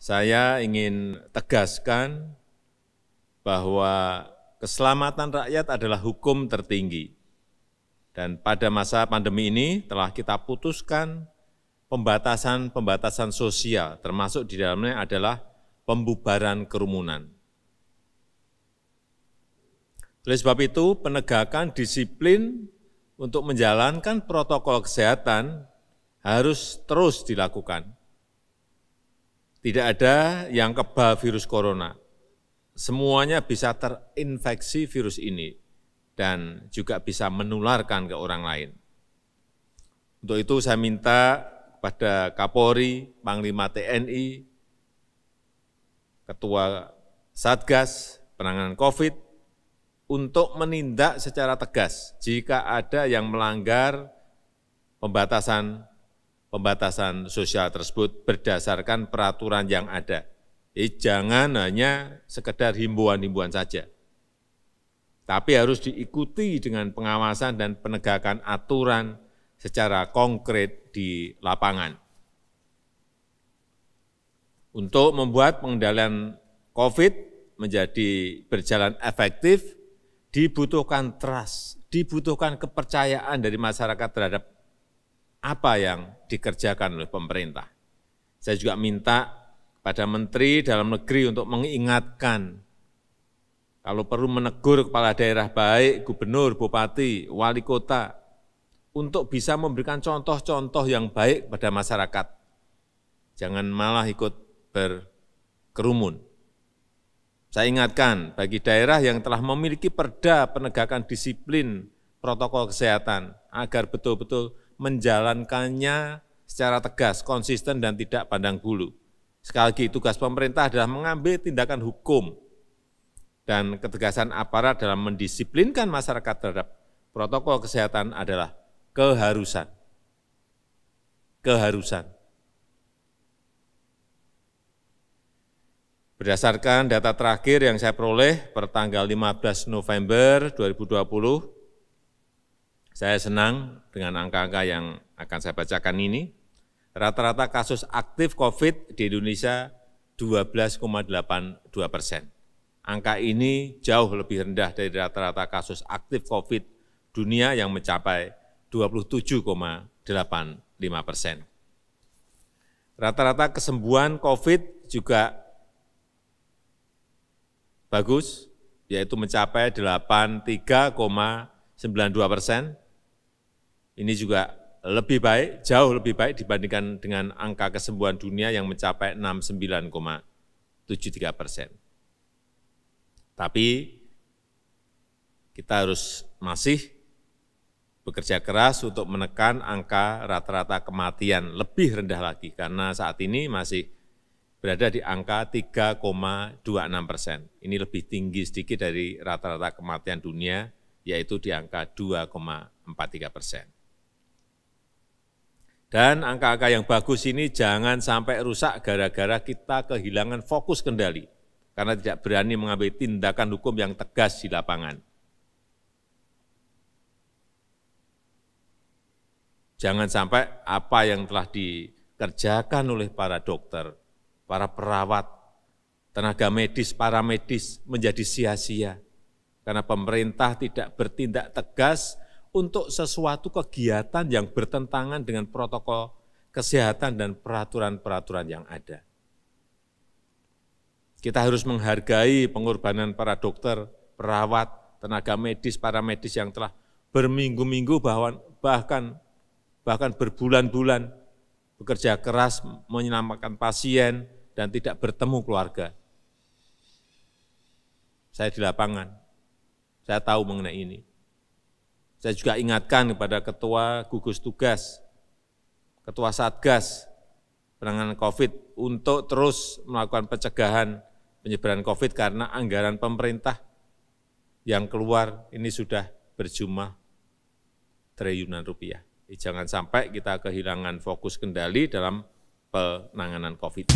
Saya ingin tegaskan bahwa keselamatan rakyat adalah hukum tertinggi. Dan pada masa pandemi ini telah kita putuskan pembatasan sosial, termasuk di dalamnya adalah pembubaran kerumunan. Oleh sebab itu, penegakan disiplin untuk menjalankan protokol kesehatan harus terus dilakukan. Tidak ada yang kebal virus corona. Semuanya bisa terinfeksi virus ini dan juga bisa menularkan ke orang lain. Untuk itu saya minta kepada Kapolri, Panglima TNI, Ketua Satgas Penanganan COVID, untuk menindak secara tegas jika ada yang melanggar pembatasan sosial tersebut berdasarkan peraturan yang ada. Jangan hanya sekedar himbauan-himbauan saja, tapi harus diikuti dengan pengawasan dan penegakan aturan secara konkret di lapangan. Untuk membuat pengendalian COVID menjadi berjalan efektif, dibutuhkan trust, dibutuhkan kepercayaan dari masyarakat terhadap apa yang dikerjakan oleh pemerintah. Saya juga minta pada Menteri Dalam Negeri untuk mengingatkan, kalau perlu menegur kepala daerah baik, gubernur, bupati, wali kota, untuk bisa memberikan contoh-contoh yang baik pada masyarakat. Jangan malah ikut berkerumun. Saya ingatkan bagi daerah yang telah memiliki perda penegakan disiplin protokol kesehatan, agar betul-betul menjalankannya secara tegas, konsisten, dan tidak pandang bulu. Sekali lagi, tugas pemerintah adalah mengambil tindakan hukum dan ketegasan aparat dalam mendisiplinkan masyarakat terhadap protokol kesehatan adalah keharusan. Berdasarkan data terakhir yang saya peroleh per tanggal 15 November 2020, saya senang dengan angka-angka yang akan saya bacakan ini. Rata-rata kasus aktif COVID di Indonesia 12,82%. Angka ini jauh lebih rendah dari rata-rata kasus aktif COVID dunia yang mencapai 27,85%. Rata-rata kesembuhan COVID juga bagus, yaitu mencapai 83,92%. Ini juga lebih baik, jauh lebih baik dibandingkan dengan angka kesembuhan dunia yang mencapai 69,73%. Tapi kita harus masih bekerja keras untuk menekan angka rata-rata kematian lebih rendah lagi, karena saat ini masih berada di angka 3,26%. Ini lebih tinggi sedikit dari rata-rata kematian dunia, yaitu di angka 2,43%. Dan angka-angka yang bagus ini jangan sampai rusak gara-gara kita kehilangan fokus kendali, karena tidak berani mengambil tindakan hukum yang tegas di lapangan. Jangan sampai apa yang telah dikerjakan oleh para dokter, para perawat, tenaga medis, para medis menjadi sia-sia karena pemerintah tidak bertindak tegas untuk sesuatu kegiatan yang bertentangan dengan protokol kesehatan dan peraturan-peraturan yang ada. Kita harus menghargai pengorbanan para dokter, perawat, tenaga medis, para medis yang telah berminggu-minggu bahkan berbulan-bulan bekerja keras menyelamatkan pasien dan tidak bertemu keluarga. Saya di lapangan, saya tahu mengenai ini. Saya juga ingatkan kepada Ketua Gugus Tugas, Ketua Satgas Penanganan COVID untuk terus melakukan pencegahan penyebaran COVID karena anggaran pemerintah yang keluar ini sudah berjumlah triliunan rupiah. Jangan sampai kita kehilangan fokus kendali dalam penanganan COVID.